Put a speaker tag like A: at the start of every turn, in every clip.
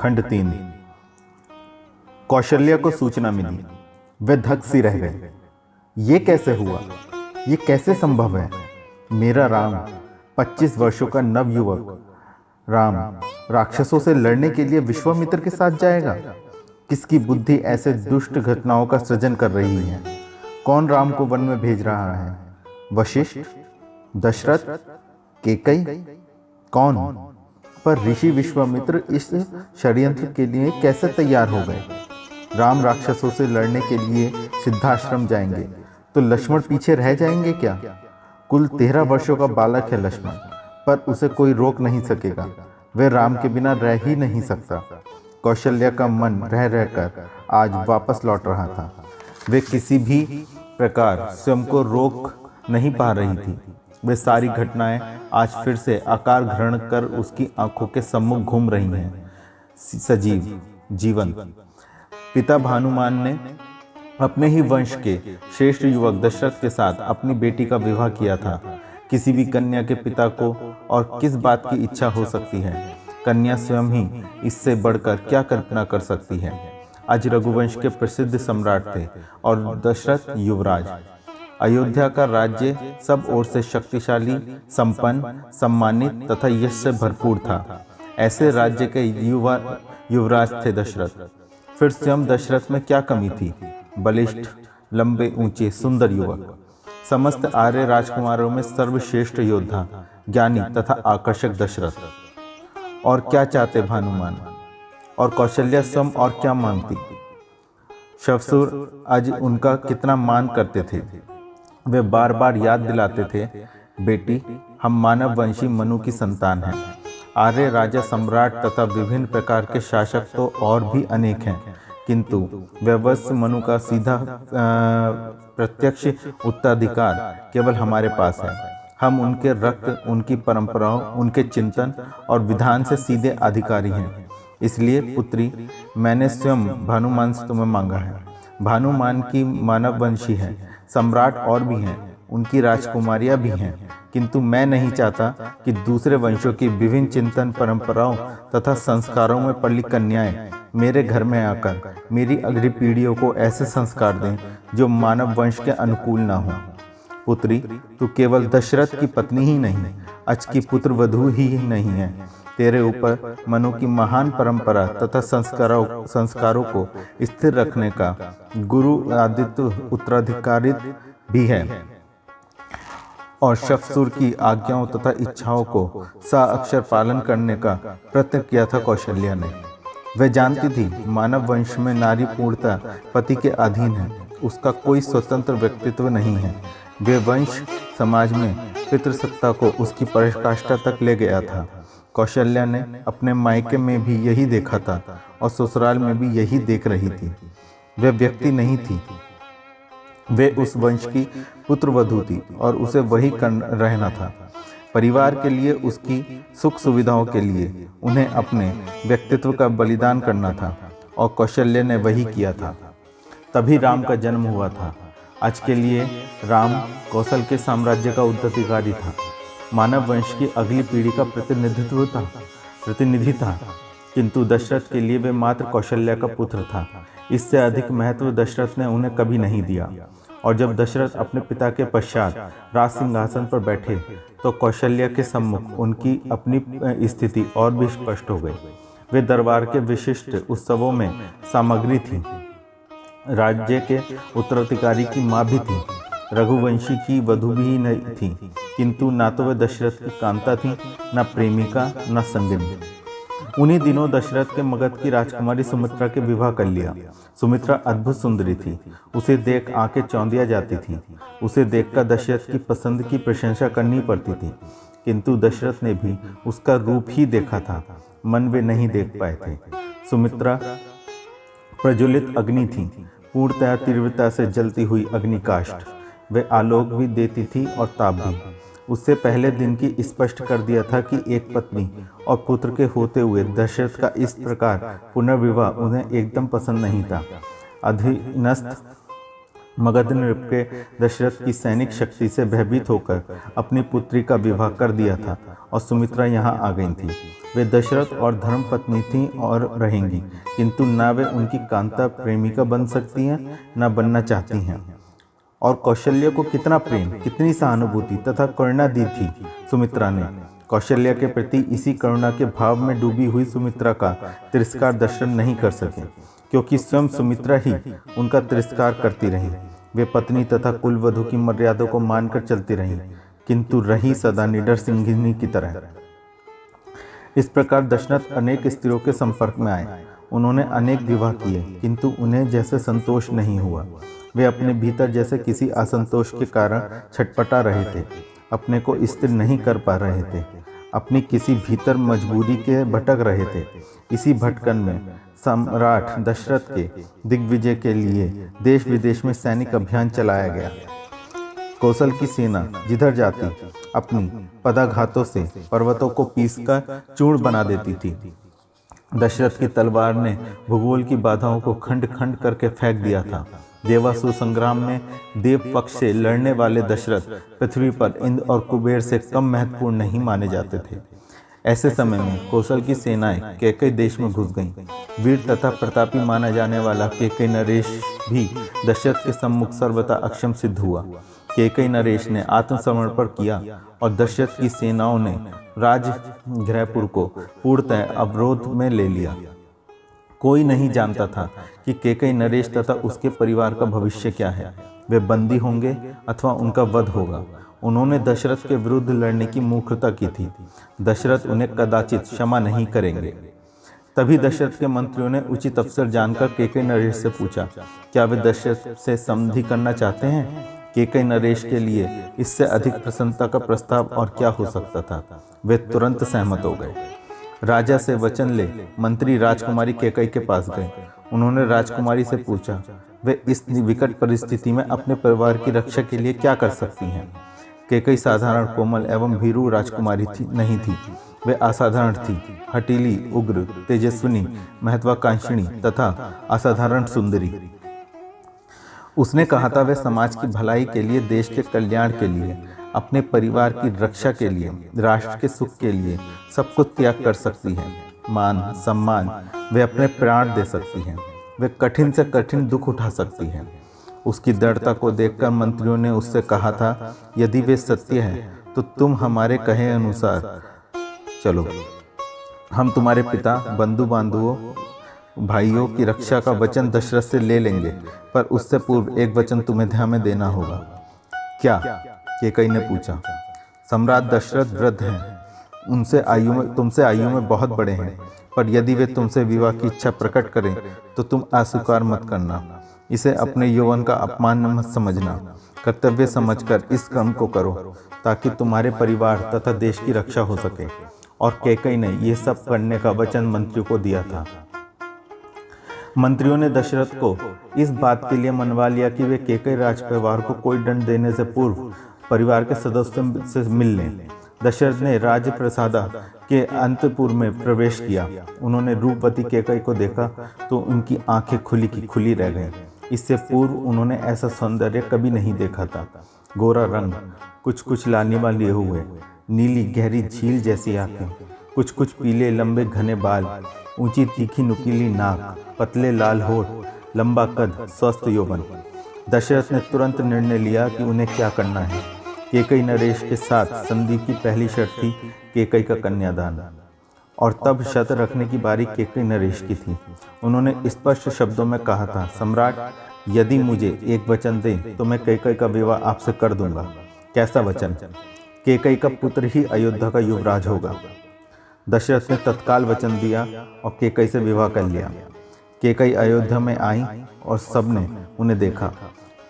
A: खंड 3। कौशल्या को सूचना मिली। वे धक सी रह गए। ये कैसे हुआ? ये कैसे संभव है? मेरा राम, 25 वर्षों का नवयुवक राम, राक्षसों से लड़ने के लिए विश्वामित्र के साथ जाएगा? किसकी बुद्धि ऐसे दुष्ट घटनाओं का सृजन कर रही है? कौन राम को वन में भेज रहा है? वशिष्ठ, दशरथ, कैकेयी? कौन? पर ऋषि विश्वामित्र इस षड्यंत्र के लिए कैसे तैयार हो गए? राम राक्षसों से लड़ने के लिए सिद्धाश्रम जाएंगे तो लक्ष्मण पीछे रह जाएंगे क्या? कुल 13 वर्षों का बालक है लक्ष्मण, पर उसे कोई रोक नहीं सकेगा। वह राम के बिना रह ही नहीं सकता। कौशल्या का मन रह रहकर आज वापस लौट रहा था। वे किसी भी प्रकार स्वयं को रोक नहीं पा रही थी। वे सारी घटनाएं आज फिर से आकार ग्रहण कर उसकी आंखों के सम्मुख घूम रही हैं। सजीव जीवन पिता भानुमान ने अपने ही वंश के श्रेष्ठ युवक दशरथ के साथ अपनी बेटी का विवाह किया था। किसी भी कन्या के पिता को और किस बात की इच्छा हो सकती है? कन्या स्वयं ही इससे बढ़कर क्या कल्पना कर सकती है? आज रघुवंश के प्रसिद्ध सम्राट थे और दशरथ युवराज। अयोध्या का राज्य सब ओर से शक्तिशाली, संपन्न, सम्मानित तथा यश से भरपूर था। ऐसे राज्य के युवराज थे दशरथ। फिर स्वयं दशरथ में क्या कमी थी? बलिष्ठ, लंबे, ऊंचे, सुंदर युवक, समस्त आर्य राजकुमारों में सर्वश्रेष्ठ योद्धा, ज्ञानी तथा आकर्षक दशरथ। और क्या चाहते भानुमान? और कौशल्या स्वयं और क्या मांगती? श्वशुर आज उनका कितना मान करते थे। वे बार बार याद दिलाते थे, बेटी, हम मानव वंशी मनु की संतान हैं। आर्य राजा, सम्राट तथा विभिन्न प्रकार के शासक तो और भी अनेक हैं, किंतु वैवस्य मनु का सीधा प्रत्यक्ष उत्तराधिकार केवल हमारे पास है। हम उनके रक्त, उनकी परंपराओं, उनके चिंतन और विधान से सीधे अधिकारी हैं। इसलिए पुत्री, मैंने स्वयं भानुमान से तुम्हें मांगा है। भानुमान की मानववंशी है, सम्राट और भी हैं, उनकी राजकुमारियां भी हैं, किंतु मैं नहीं चाहता कि दूसरे वंशों की विभिन्न चिंतन, परंपराओं तथा संस्कारों में पली कन्याएं मेरे घर में आकर मेरी अगली पीढ़ियों को ऐसे संस्कार दें जो मानव वंश के अनुकूल न हो। पुत्री, तू केवल दशरथ की पत्नी ही नहीं, अच की पुत्र वधू ही नहीं है। तेरे ऊपर मनु की महान परंपरा तथा संस्कारों को स्थिर रखने का गुरु आदित्य उत्तराधिकारित भी है और श्वशुर की आज्ञाओं तथा इच्छाओं को साअक्षर पालन करने का प्रयत्न किया था कौशल्या ने। वह जानती थी मानव वंश में नारी पूर्णतः पति के अधीन है, उसका कोई स्वतंत्र व्यक्तित्व नहीं है। वे वंश समाज में पितृसत्ता को उसकी पराकाष्ठा तक ले गया था। कौशल्या ने अपने मायके में भी यही देखा था और ससुराल में भी यही देख रही थी। वह व्यक्ति नहीं थी, वे उस वंश की पुत्रवधू थी और उसे वही कर रहना था। परिवार के लिए, उसकी सुख सुविधाओं के लिए उन्हें अपने व्यक्तित्व का बलिदान करना था और कौशल्या ने वही किया था। तभी राम का जन्म हुआ था। आज के लिए राम कौशल के साम्राज्य का उत्तराधिकारी था, मानव वंश की अगली पीढ़ी का प्रतिनिधि था, किंतु दशरथ के लिए वे मात्र कौशल्या का पुत्र था। इससे अधिक महत्व दशरथ ने उन्हें कभी नहीं दिया। और जब दशरथ अपने पिता के पश्चात राज सिंहासन पर बैठे तो कौशल्या के सम्मुख उनकी अपनी स्थिति और भी स्पष्ट हो गई। वे दरबार के विशिष्ट उत्सवों में सामग्री थी, राज्य के उत्तराधिकारी की माँ भी थी, रघुवंशी की वधू भी नहीं थी, किंतु ना तो वे दशरथ की कांता थी, न प्रेमिका, न संगिनी। उन्हीं दिनों दशरथ के मगध की राजकुमारी सुमित्रा के विवाह कर लिया। सुमित्रा अद्भुत सुंदरी थी, उसे देख आंखें चौंधिया जाती थी। उसे देखकर दशरथ की पसंद की प्रशंसा करनी पड़ती थी, किंतु दशरथ ने भी उसका रूप ही देखा था, मन वे नहीं देख पाए थे। सुमित्रा प्रज्वलित अग्नि थी, पूर्णतः तीव्रता से जलती हुई अग्निकाष्ठ। वे आलोक भी देती थी और ताप भी। उससे पहले दिन की स्पष्ट कर दिया था कि एक पत्नी और पुत्र के होते हुए दशरथ का इस प्रकार पुनर्विवाह उन्हें एकदम पसंद नहीं था। अधीनस्थ मगध नृप के दशरथ की सैनिक शक्ति से भयभीत होकर अपनी पुत्री का विवाह कर दिया था और सुमित्रा यहाँ आ गई थी। वे दशरथ और धर्मपत्नी थीं और रहेंगी, किंतु ना वे उनकी कांता प्रेमिका बन सकती हैं, ना बनना चाहती हैं। और कौशल्य को कितना प्रेम, कितनी सहानुभूति तथा करुणा दी थी सुमित्रा ने। कौशल्य के प्रति इसी करुणा के भाव में डूबी हुई सुमित्रा का तिरस्कार दशरथ नहीं कर सके, क्योंकि स्वयं सुमित्रा ही उनका तिरस्कार करती रही। वे पत्नी तथा कुलवधु की मर्यादा को मानकर चलती रहीं, किंतु रही सदा निडर सिंहिनी की तरह। इस प्रकार दशरथ अनेक स्त्रियों के संपर्क में आए। उन्होंने अनेक विवाह किए, किंतु उन्हें जैसे संतोष नहीं हुआ। वे अपने भीतर जैसे किसी असंतोष के कारण छटपटा रहे थे, अपने को स्थिर नहीं कर पा रहे थे, अपनी किसी भीतर मजबूरी के भटक रहे थे। इसी भटकन में सम्राट दशरथ के दिग्विजय के लिए देश विदेश में सैनिक अभियान चलाया गया। कौशल की सेना जिधर जाती अपनी पदाघातों से पर्वतों को पीसकर चूर्ण बना देती थी। दशरथ की तलवार ने भूगोल की बाधाओं को खंड खंड करके फेंक दिया था। देवासुर संग्राम में देव पक्ष से लड़ने वाले दशरथ पृथ्वी पर इंद्र और कुबेर से कम महत्वपूर्ण नहीं माने जाते थे। ऐसे समय में कौशल की सेनाएं कैकेयी देश में घुस गईं। वीर तथा प्रतापी माना जाने वाला कैकेयी नरेश भी दशरथ के सम्मुख सर्वथा अक्षम सिद्ध हुआ। कैकेयी नरेश ने आत्मसमर्पण किया और दशरथ की सेनाओं ने राजगृहपुर को पूर्णतः अवरोध में ले लिया। कोई नहीं जानता था कि कैकेयी नरेश तथा उसके परिवार का भविष्य क्या है। वे बंदी होंगे अथवा उनका वध होगा। उन्होंने दशरथ के विरुद्ध लड़ने की मूर्खता की थी। दशरथ उन्हें कदाचित क्षमा नहीं करेंगे। तभी दशरथ के मंत्रियों ने उचित अवसर जानकर कैकेयी नरेश से पूछा, क्या वे दशरथ से संधि करना चाहते हैं? कैकेयी नरेश के लिए इससे अधिक प्रसन्नता का प्रस्ताव और क्या हो सकता था। वे तुरंत सहमत हो गए। राजा से वचन ले मंत्री राजकुमारी कैकेयी के पास गए। उन्होंने राजकुमारी से पूछा, वे इस विकट परिस्थिति में अपने परिवार की रक्षा के लिए क्या कर सकती हैं? कैकेयी साधारण कोमल एवं भीरू राजकुमारी नहीं थी। वे असाधारण थी, हठीली, उग्र, तेजस्विनी, महत्वाकांक्षिणी तथा असाधारण सुंदरी। उसने कहा था, वे समाज की भलाई के लिए, देश के कल्याण के लिए, अपने परिवार की रक्षा के लिए, राष्ट्र के सुख के लिए सब कुछ त्याग कर सकती हैं। मान सम्मान वे अपने प्राण दे सकती हैं। वे कठिन से कठिन दुख उठा सकती हैं। उसकी दृढ़ता को देखकर मंत्रियों ने उससे कहा था, यदि वे सत्य हैं तो तुम हमारे कहे अनुसार चलो। हम तुम्हारे पिता, बंधु बांधवों, भाइयों की रक्षा का वचन दशरथ से ले लेंगे, पर उससे पूर्व एक वचन तुम्हें ध्यान में देना होगा। क्या? कैकेयी ने पूछा। सम्राट दशरथ वृद्ध हैं, तुमसे आयु में बहुत बड़े हैं, पर यदि वे तुमसे विवाह की इच्छा प्रकट करें तो तुम अस्वीकार मत करना। इसे अपने यौवन का अपमान मत समझना। कर्तव्य समझकर इस कर्म को करो ताकि तुम्हारे परिवार तथा देश की रक्षा हो सके। और कैकेयी ने यह सब करने का वचन मंत्रियों को दिया था। मंत्रियों ने दशरथ को इस बात के लिए मनवा लिया कि वे कैकेयी राजपरिवार को कोई दंड देने से पूर्व परिवार के सदस्यों से मिल लें। दशरथ ने राजप्रासाद के अंतपुर में प्रवेश किया। उन्होंने रूपवती कैकेयी को देखा तो उनकी आंखें खुली की खुली रह गईं। इससे पूर्व उन्होंने ऐसा सौंदर्य कभी नहीं देखा था। गोरा रंग, कुछ कुछ लालिमा लिए हुए, नीली गहरी झील जैसी आंखें, कुछ कुछ पीले लंबे घने बाल, ऊंची तीखी नुकीली नाक, पतले लाल होठ, लंबा कद, स्वस्थ यौवन। दशरथ ने तुरंत निर्णय लिया कि उन्हें क्या करना है। कैकेयी नरेश के साथ संधि की पहली शर्त थी कैकेयी का कन्यादान, और तब शर्त रखने की बारी कैकेयी नरेश की थी। उन्होंने स्पष्ट शब्दों में कहा था, सम्राट, यदि मुझे एक वचन दें तो मैं कैकेयी का विवाह आपसे कर दूंगा। कैसा वचन? कैकेयी का पुत्र ही अयोध्या का युवराज होगा। दशरथ ने तत्काल वचन दिया और कैकेयी से विवाह कर लिया। कैकेयी अयोध्या में आई और सबने उन्हें देखा।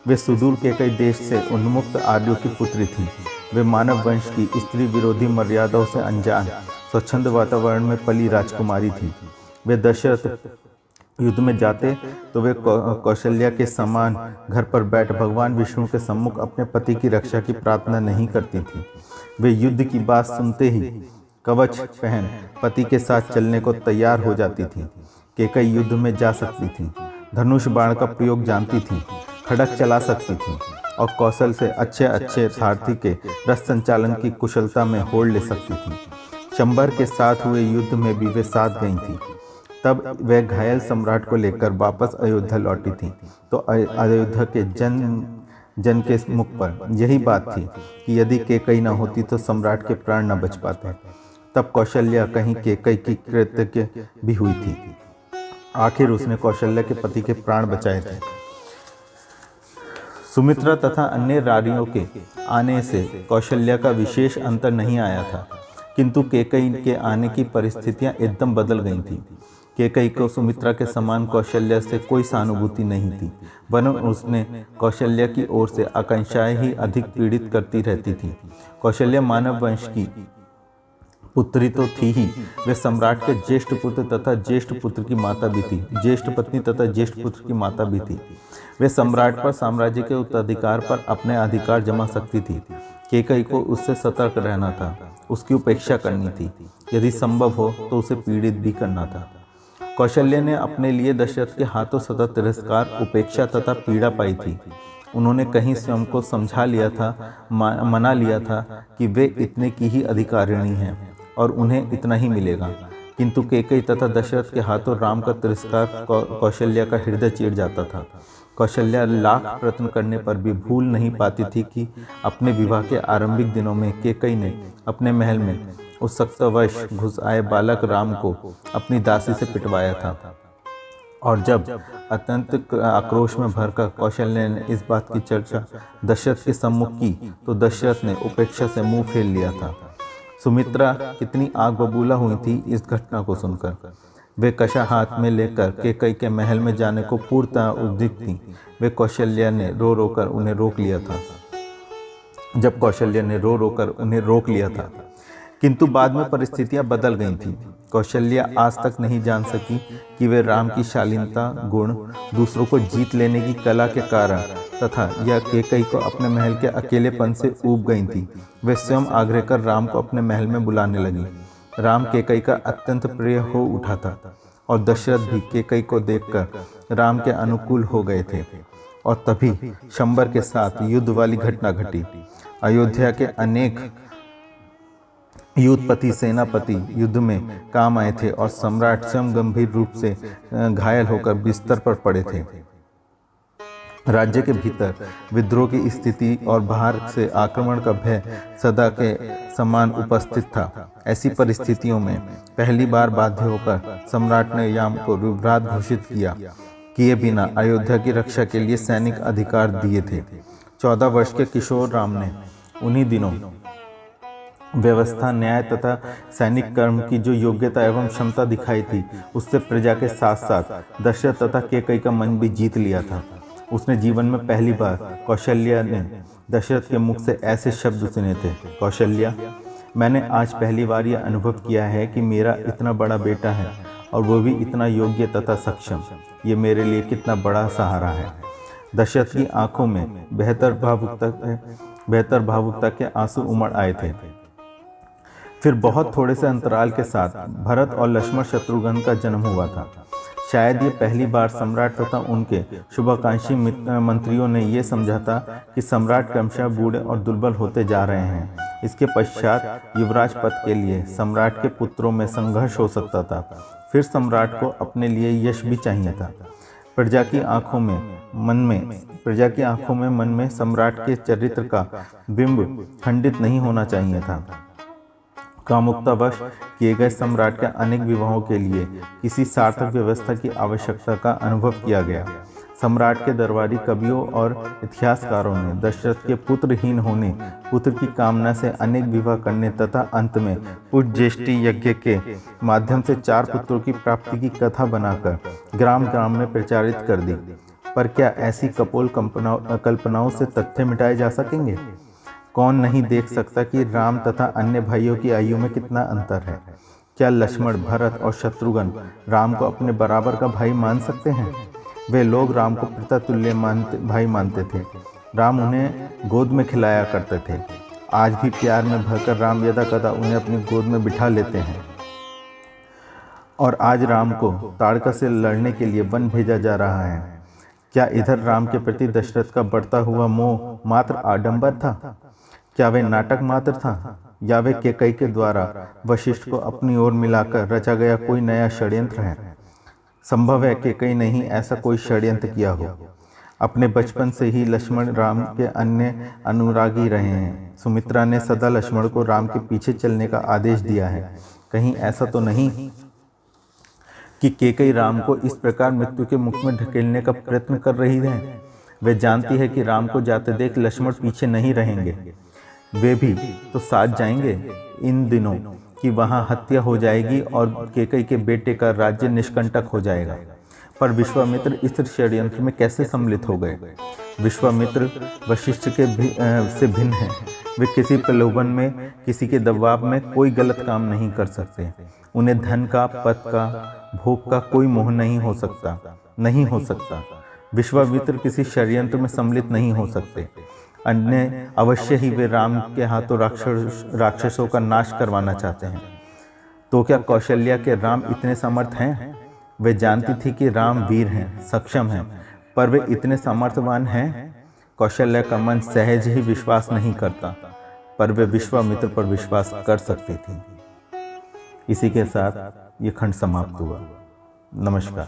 A: वे सुदूर कैकेयी देश से उन्मुक्त आर्यों की पुत्री थी। वे मानव वंश की स्त्री विरोधी मर्यादाओं से अनजान स्वच्छंद वातावरण में पली राजकुमारी थी। वे दशरथ युद्ध में जाते तो वे कौशल्या के समान घर पर बैठ भगवान विष्णु के सम्मुख अपने पति की रक्षा की प्रार्थना नहीं करती थी। वे युद्ध की बात सुनते ही कवच पहन पति के साथ चलने को तैयार हो जाती थी। कैकेयी युद्ध में जा सकती थी, धनुष बाण का प्रयोग जानती थी, खड़क चला सकती थीं और कौशल से अच्छे अच्छे सारथी के रथ संचालन की कुशलता में होड़ ले सकती थीं। शंबर के साथ हुए युद्ध में भी वे साथ गई थीं। तब वह घायल सम्राट को लेकर वापस अयोध्या लौटी थीं, तो अयोध्या के जन के मुख पर यही बात थी कि यदि केकई न होती तो सम्राट के प्राण न बच पाते। तब कौशल्या कहीं केकई की कृतज्ञ भी हुई थी। आखिर उसने कौशल्या के पति के प्राण बचाए थे। सुमित्रा तथा अन्य रानियों के आने से कौशल्या का विशेष अंतर नहीं आया था, किंतु केकई के आने की परिस्थितियां एकदम बदल गई थीं। केकई को सुमित्रा के समान कौशल्या से कोई सहानुभूति नहीं थी, वरन उसने कौशल्या की ओर से आकांक्षाएं ही अधिक पीड़ित करती रहती थी। कौशल्या मानव वंश की पुत्री तो थी ही, वे सम्राट के ज्येष्ठ पुत्र तथा ज्येष्ठ पुत्र की माता भी थी, ज्येष्ठ पत्नी तथा ज्येष्ठ पुत्र की माता भी थी। वे सम्राट पर साम्राज्य के उत्तराधिकार पर अपने अधिकार जमा सकती थी। केकई को उससे सतर्क रहना था, उसकी उपेक्षा करनी थी, यदि संभव हो तो उसे पीड़ित भी करना था। कौशल्या ने अपने लिए दशरथ के हाथों सतत तिरस्कार, उपेक्षा तथा पीड़ा पाई थी। उन्होंने कहीं स्वयं को समझा लिया था, मना लिया था कि वे इतने की ही अधिकारिणी हैं और उन्हें इतना ही मिलेगा, किंतु केकई तथा दशरथ के हाथों राम का तिरस्कार कौशल्या का हृदय चीर जाता था। कौशल्या लाख प्रयत्न करने पर भी भूल नहीं पाती थी कि अपने विवाह के आरंभिक दिनों में केकई ने अपने महल में उस सख्तवश घुस आए बालक राम को अपनी दासी से पिटवाया था। और जब अत्यंत आक्रोश में भरकर कौशल्या ने इस बात की चर्चा दशरथ के सम्मुख की, तो दशरथ ने उपेक्षा से मुंह फेर लिया था। सुमित्रा कितनी आग बबूला हुई थी इस घटना को सुनकर। वे कशा हाथ में लेकर केकई के महल में जाने को पूर्णतः उद्युक्त थी। वे कौशल्या ने रो रोकर उन्हें रोक लिया था। जब कौशल्या ने रो रोकर उन्हें रोक लिया था, किंतु बाद में परिस्थितियां बदल गई थीं। कौशल्या आज तक नहीं जान सकी कि वे राम की शालीनता, गुण, दूसरों को जीत लेने की कला के कारण तथा यह केकई को अपने महल के अकेलेपन से ऊब गई थी। वे स्वयं आग्रह कर राम को अपने महल में बुलाने लगी। राम केकई का अत्यंत प्रिय हो उठा था और दशरथ भी केकई को देखकर राम के अनुकूल हो गए थे। और तभी शंबर के साथ युद्ध वाली घटना घटी। अयोध्या के अनेक युद्धपति, सेनापति युद्ध में काम आए थे और सम्राट स्वयं गंभीर रूप से घायल होकर बिस्तर पर पड़े थे। राज्य के भीतर विद्रोह की स्थिति और बाहर से आक्रमण का भय सदा के समान उपस्थित था। ऐसी परिस्थितियों में पहली बार बाध्य होकर सम्राट ने याम को युवराज घोषित किए बिना अयोध्या की रक्षा के लिए सैनिक अधिकार दिए थे। 14 वर्ष के किशोर राम ने उन्हीं दिनों व्यवस्था, न्याय तथा सैनिक कर्म की जो योग्यता एवं क्षमता दिखाई थी, उससे प्रजा के साथ साथ दशरथ तथा केकई का मन भी जीत लिया था। उसने जीवन में पहली बार कौशल्या ने दशरथ के मुख से ऐसे शब्द सुने थे, कौशल्या, मैंने आज पहली बार यह अनुभव किया है कि मेरा इतना बड़ा बेटा है और वो भी इतना योग्य तथा सक्षम। ये मेरे लिए कितना बड़ा सहारा है। दशरथ की आंखों में बेहतर भावुकता के आंसू उमड़ आए थे। फिर बहुत थोड़े से अंतराल के साथ भरत और लक्ष्मण शत्रुघ्न का जन्म हुआ था। शायद ये पहली बार सम्राट तथा उनके शुभाकांक्षी मंत्रियों ने ये समझा था कि सम्राट क्रमशः बूढ़े और दुर्बल होते जा रहे हैं। इसके पश्चात युवराज पद के लिए सम्राट के पुत्रों में संघर्ष हो सकता था। फिर सम्राट को अपने लिए यश भी चाहिए था। प्रजा की आंखों में मन में सम्राट के चरित्र का बिंब खंडित नहीं होना चाहिए था। कामुकतावश किए गए सम्राट के अनेक विवाहों के लिए किसी सार्थक व्यवस्था की आवश्यकता का अनुभव किया गया। सम्राट के दरबारी कवियों और इतिहासकारों ने दशरथ के पुत्रहीन होने, पुत्र की कामना से अनेक विवाह करने तथा अंत में पुत्रज्येष्ठी यज्ञ के माध्यम से 4 पुत्रों की प्राप्ति की कथा बनाकर ग्राम ग्राम में प्रचारित कर दी। पर क्या ऐसी कपोल कल्पनाओं से तथ्य मिटाए जा सकेंगे? कौन नहीं देख सकता कि राम तथा अन्य भाइयों की आयु में कितना अंतर है? क्या लक्ष्मण, भरत और शत्रुघ्न राम को अपने बराबर का भाई मान सकते हैं? वे लोग राम को पितातुल्य भाई मानते थे। राम उन्हें गोद में खिलाया करते थे। आज भी प्यार में भरकर राम यदा कदा उन्हें अपनी गोद में बिठा लेते हैं। और आज राम को ताड़का से लड़ने के लिए वन भेजा जा रहा है। क्या इधर राम के प्रति दशरथ का बढ़ता हुआ मोह मात्र आडंबर था? क्या वे नाटक मात्र था, या वे कैकेयी के द्वारा वशिष्ठ को अपनी ओर मिलाकर रचा गया कोई नया षड्यंत्र है? संभव है कैकेयी ने ही ऐसा कोई षड्यंत्र किया हो। अपने बचपन से ही लक्ष्मण राम के अन्य अनुरागी रहे हैं। सुमित्रा ने सदा लक्ष्मण को राम के पीछे चलने का आदेश दिया है। कहीं ऐसा तो नहीं कि कैकेयी राम को इस प्रकार मृत्यु के मुख में ढकेलने का प्रयत्न कर रही है? वे जानती है कि राम को जाते देख लक्ष्मण पीछे नहीं रहेंगे, वे भी तो साथ जाएंगे इन दिनों कि वहां हत्या हो जाएगी और कैकेयी के बेटे का राज्य निष्कंटक हो जाएगा। पर विश्वामित्र इस षड्यंत्र में कैसे सम्मिलित हो गए? विश्वामित्र वशिष्ठ के से भिन्न है। वे किसी प्रलोभन में, किसी के दबाव में कोई गलत काम नहीं कर सकते। उन्हें धन का, पद का, भोग का कोई मोह नहीं हो सकता। विश्वामित्र किसी षड्यंत्र में सम्मिलित नहीं हो सकते, अन्य अवश्य ही वे राम के हाथों राक्षसों का नाश करवाना चाहते हैं। तो क्या कौशल्या के राम इतने समर्थ हैं? वे जानती थी कि राम वीर हैं, सक्षम हैं, पर वे इतने सामर्थ्यवान हैं? कौशल्या का मन सहज ही विश्वास नहीं करता, पर वे विश्वामित्र पर विश्वास कर सकती थी। इसी के साथ ये खंड समाप्त हुआ। नमस्कार।